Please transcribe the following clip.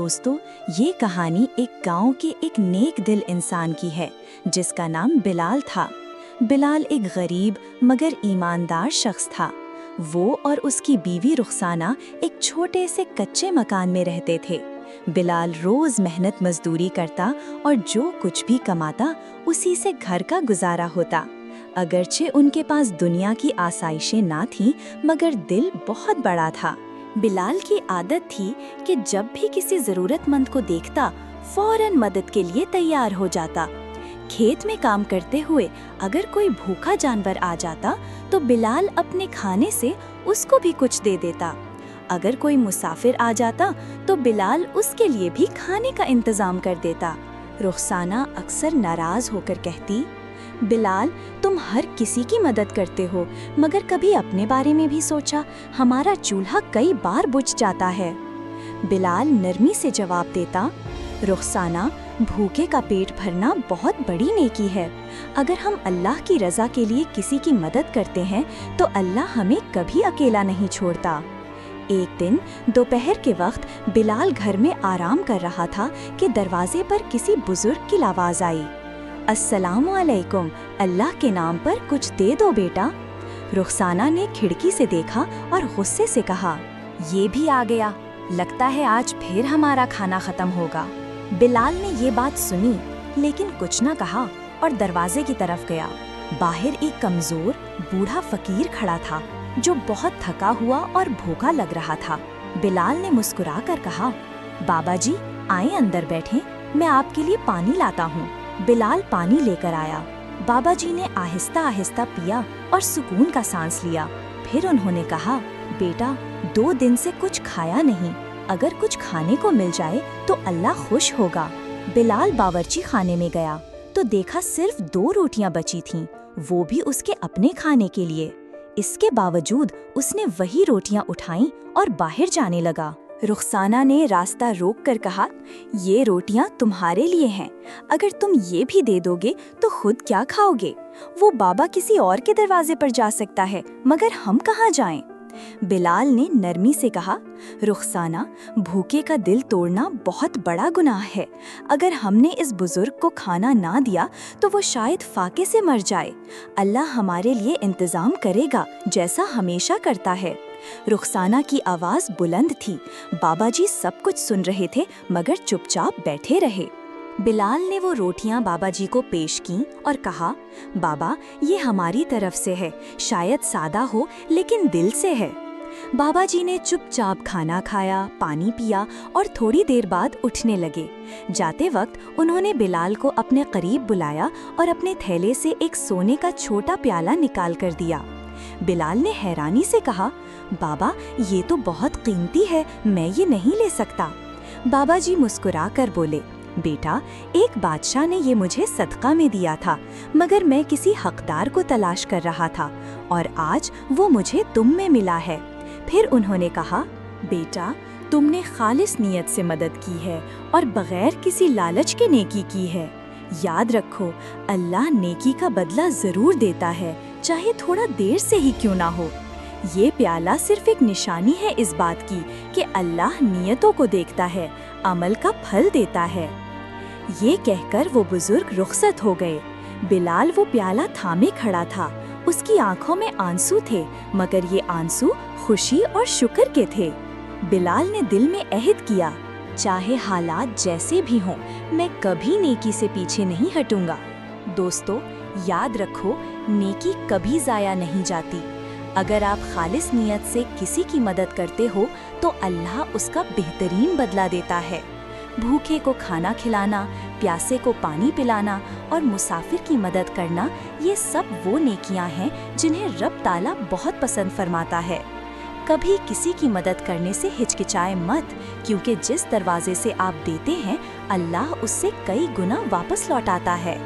दोस्तों, ये कहानी एक गांव के एक नेक दिल इंसान की है जिसका नाम बिलाल था। बिलाल एक गरीब मगर ईमानदार शख्स था। वो और उसकी बीवी रुखसाना एक छोटे से कच्चे मकान में रहते थे। बिलाल रोज मेहनत मजदूरी करता और जो कुछ भी कमाता उसी से घर का गुजारा होता। अगरचे उनके पास दुनिया की आसाइशें ना थीं, मगर दिल बहुत बड़ा था। बिलाल की आदत थी कि जब भी किसी जरूरतमंद को देखता फौरन मदद के लिए तैयार हो जाता। खेत में काम करते हुए अगर कोई भूखा जानवर आ जाता तो बिलाल अपने खाने से उसको भी कुछ दे देता। अगर कोई मुसाफिर आ जाता तो बिलाल उसके लिए भी खाने का इंतजाम कर देता। रुखसाना अक्सर नाराज होकर कहती, बिलाल, तुम हर किसी की मदद करते हो, मगर कभी अपने बारे में भी सोचा? हमारा चूल्हा कई बार बुझ जाता है। बिलाल नरमी से जवाब देता, रुखसाना, भूखे का पेट भरना बहुत बड़ी नेकी है। अगर हम अल्लाह की रज़ा के लिए किसी की मदद करते हैं तो अल्लाह हमें कभी अकेला नहीं छोड़ता। एक दिन दोपहर के वक्त बिलाल घर में आराम कर रहा था कि दरवाजे पर किसी बुजुर्ग की आवाज़ आई। अस्सलामु अलैकुम, अल्लाह के नाम पर कुछ दे दो बेटा। रुखसाना ने खिड़की से देखा और गुस्से से कहा, ये भी आ गया, लगता है आज फिर हमारा खाना खत्म होगा। बिलाल ने ये बात सुनी लेकिन कुछ न कहा और दरवाजे की तरफ गया। बाहर एक कमजोर बूढ़ा फकीर खड़ा था जो बहुत थका हुआ और भूखा लग रहा था। बिलाल ने मुस्कुरा कर कहा, बाबा जी, आए अंदर बैठें, मैं आपके लिए पानी लाता हूँ। बिलाल पानी लेकर आया। बाबा जी ने आहिस्ता आहिस्ता पिया और सुकून का सांस लिया। फिर उन्होंने कहा, बेटा, 2 दिन से कुछ खाया नहीं, अगर कुछ खाने को मिल जाए तो अल्लाह खुश होगा। बिलाल बावर्ची खाने में गया तो देखा सिर्फ 2 रोटियां बची थीं, वो भी उसके अपने खाने के लिए। इसके बावजूद उसने वही रोटियां उठाईं और बाहर जाने लगा। रुखसाना ने रास्ता रोक कर कहा, ये रोटियां तुम्हारे लिए हैं, अगर तुम ये भी दे दोगे तो खुद क्या खाओगे? वो बाबा किसी और के दरवाजे पर जा सकता है, मगर हम कहाँ जाएं? बिलाल ने नरमी से कहा, रुखसाना, भूखे का दिल तोड़ना बहुत बड़ा गुनाह है। अगर हमने इस बुजुर्ग को खाना ना दिया तो वो शायद फाके से मर जाए। अल्लाह हमारे लिए इंतजाम करेगा, जैसा हमेशा करता है। रुखसाना की आवाज बुलंद थी। बाबा जी सब कुछ सुन रहे थे मगर चुपचाप बैठे रहे। बिलाल ने वो रोटियां बाबा जी को पेश की और कहा, बाबा, ये हमारी तरफ से है, शायद सादा हो लेकिन दिल से है। बाबा जी ने चुपचाप खाना खाया, पानी पिया और थोड़ी देर बाद उठने लगे। जाते वक्त उन्होंने बिलाल को अपने करीब बुलाया और अपने थैले से एक सोने का छोटा प्याला निकाल कर दिया। बिलाल ने हैरानी से कहा, बाबा, ये तो बहुत कीमती है, मैं ये नहीं ले सकता। बाबा जी मुस्कुरा कर बोले, बेटा, एक बादशाह ने ये मुझे सदका में दिया था, मगर मैं किसी हकदार को तलाश कर रहा था और आज वो मुझे तुम में मिला है। फिर उन्होंने कहा, बेटा, तुमने खालिस नीयत से मदद की है और बगैर किसी लालच के नेकी की है। याद रखो, अल्लाह नेकी का बदला जरूर देता है, चाहे थोड़ा देर से ही क्यों ना हो। ये प्याला सिर्फ एक निशानी है इस बात की कि अल्लाह नियतों को देखता है, अमल का फल देता है। ये कहकर वो बुजुर्ग रुखसत हो गए। बिलाल वो प्याला थामे खड़ा था। उसकी आंखों में आंसू थे, मगर ये आंसू खुशी और शुक्र के थे। बिलाल ने दिल में अहद किया, चाहे हालात जैसे भी हों, मैं कभी नेकी से पीछे नहीं हटूंगा। दोस्तों, याद रखो, नेकी कभी जाया नहीं जाती। अगर आप खालिस नियत से किसी की मदद करते हो तो अल्लाह उसका बेहतरीन बदला देता है। भूखे को खाना खिलाना, प्यासे को पानी पिलाना और मुसाफिर की मदद करना, ये सब वो नेकियां हैं जिन्हें रब ताला बहुत पसंद फरमाता है। कभी किसी की मदद करने से हिचकिचाए मत, क्योंकि जिस दरवाजे से आप देते हैं अल्लाह उससे कई गुना वापस लौटाता है।